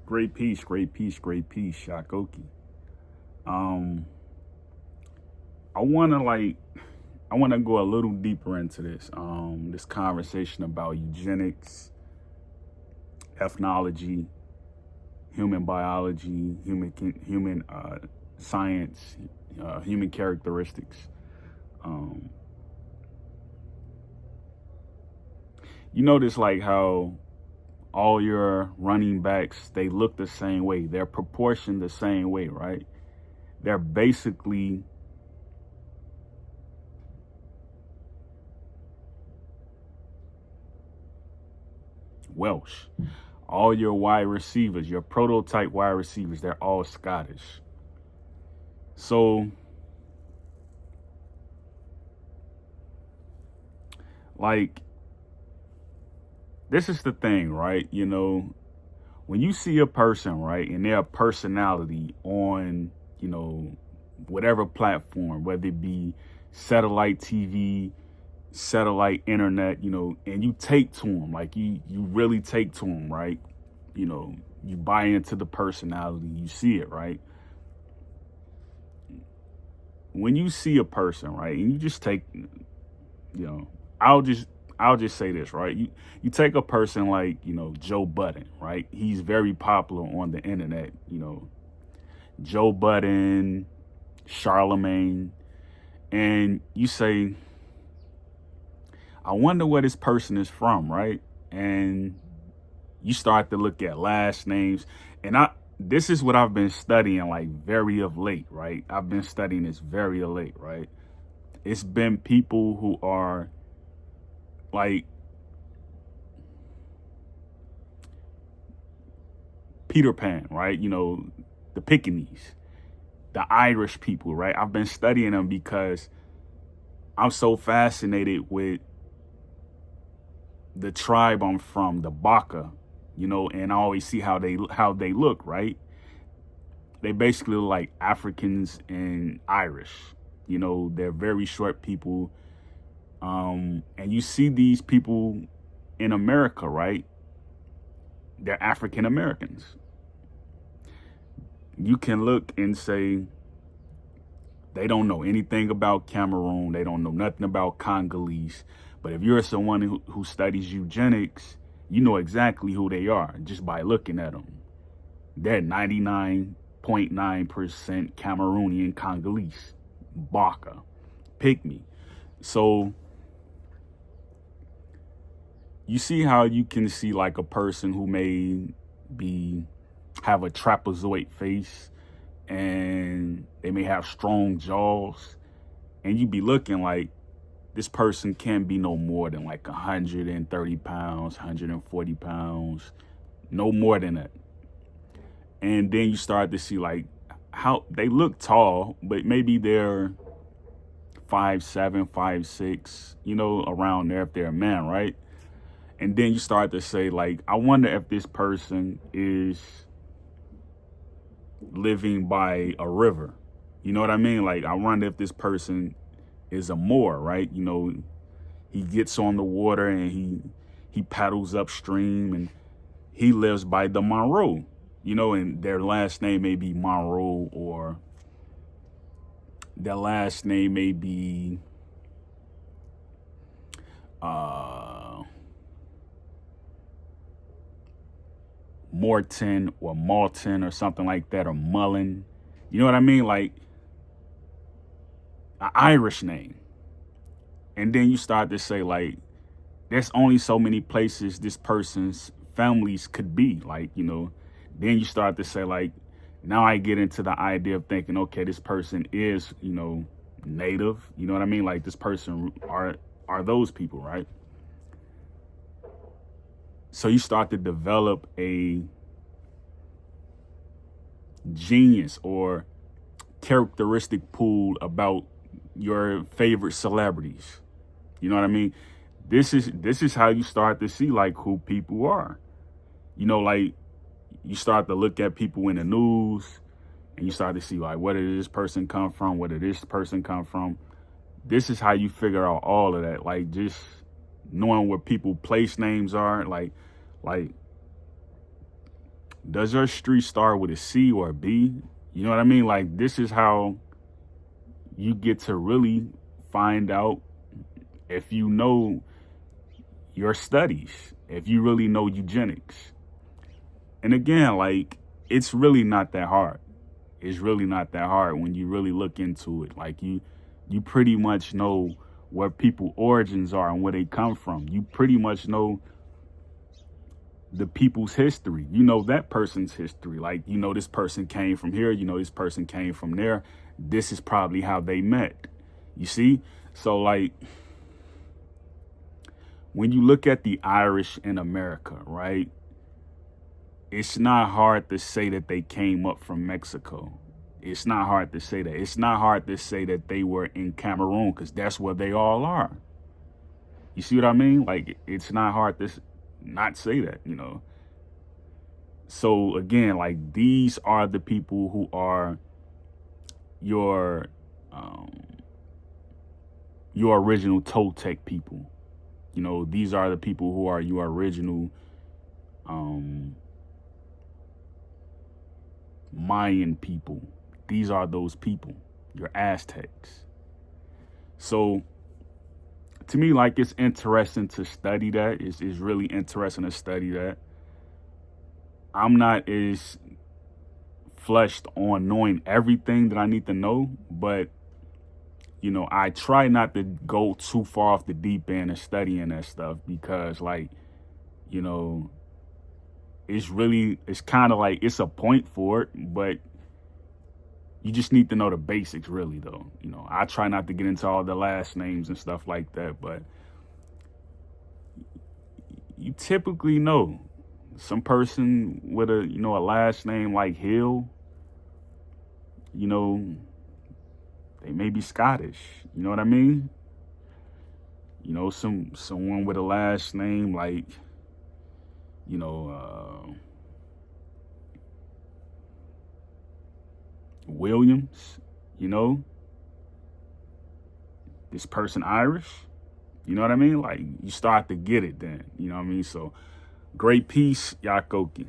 Great piece, Shakoki. Um, I wanna go a little deeper into this conversation about eugenics, ethnology, human biology, human science, human characteristics. Um, you notice like how all your running backs, they look the same way. They're proportioned the same way, right? They're basically Welsh. All your wide receivers, your prototype wide receivers, they're all Scottish. So, like, this is the thing, right? When you see a person, right, and their personality on, whatever platform, whether it be satellite TV, satellite internet, and you take to them, like you really take to them, right? You buy into the personality, you see it, right? When you see a person, right, and you just take, I'll just say this, right? You take a person like, Joe Budden, right? He's very popular on the internet, Joe Budden, Charlemagne, and you say, I wonder where this person is from, right? And you start to look at last names, and this is what I've been studying like very of late, right? I've been studying this very of late, right? It's been people who are like Peter Pan, right? The Pekingese, the Irish people, right? I've been studying them because I'm so fascinated with the tribe I'm from, the Baka, and I always see how they look, right? They basically look like Africans and Irish. They're very short people. And you see these people in America, right? They're African Americans. You can look and say they don't know anything about Cameroon. They don't know nothing about Congolese. But if you're someone who studies eugenics, you know exactly who they are just by looking at them. They're 99.9% Cameroonian Congolese, Baka, Pygmy. So you see how you can see like a person who may have a trapezoid face, and they may have strong jaws, and you be looking like this person can't be no more than like 130 pounds, 140 pounds, no more than that. And then you start to see like how they look tall, but maybe they're 5'7", 5'6", around there if they're a man, right? And then you start to say like, I wonder if this person is living by a river. You know what I mean? Like, I wonder if this person is a Moor, right? He gets on the water and he paddles upstream, and he lives by the Monroe, and their last name may be Monroe, or their last name may be Morton or Malton or something like that, or Mullen. You know what I mean? Like an Irish name. And then you start to say like, there's only so many places this person's families could be. Like, then you start to say like, now I get into the idea of thinking, okay, this person is, native. You know what I mean? Like this person are those people, right? So you start to develop a genius or characteristic pool about your favorite celebrities. You know what I mean? This is how you start to see like who people are. Like you start to look at people in the news, and you start to see like, where did this person come from? Where did this person come from? This is how you figure out all of that. Like just knowing where people place names are, like Does your street start with a C or a B? You know what I mean? Like, this is how you get to really find out if you know your studies, if you really know eugenics. And again, like, it's really not that hard. It's really not that hard when you really look into it. Like, you pretty much know where people origins are and where they come from. You pretty much know the people's history. You know that person's history. Like, you know, this person came from here, you know, this person came from there. This is probably how they met. You see? So, like, when you look at the Irish in America, right? It's not hard to say that they came up from Mexico. It's not hard to say that. It's not hard to say that they were in Cameroon, because that's where they all are. You see what I mean? Like, it's not hard to not say that, you know. So again, like, these are the people who are your original Toltec people. You know, these are the people who are your original Mayan people. These are those people, your Aztecs. So to me, like, it's interesting to study that. It's really interesting to study that. I'm not as fleshed on knowing everything that I need to know, but, you know, I try not to go too far off the deep end and studying that stuff, because, like, you know, it's kind of like, it's a point for it, but you just need to know the basics, really, though. You know, I try not to get into all the last names and stuff like that, but you typically know some person with a, you know, a last name like Hill, you know, they may be Scottish. You know what I mean? You know, someone with a last name like, you know, Williams, you know, this person Irish. You know what I mean? Like, you start to get it then. You know what I mean? So, great piece, Yakoki.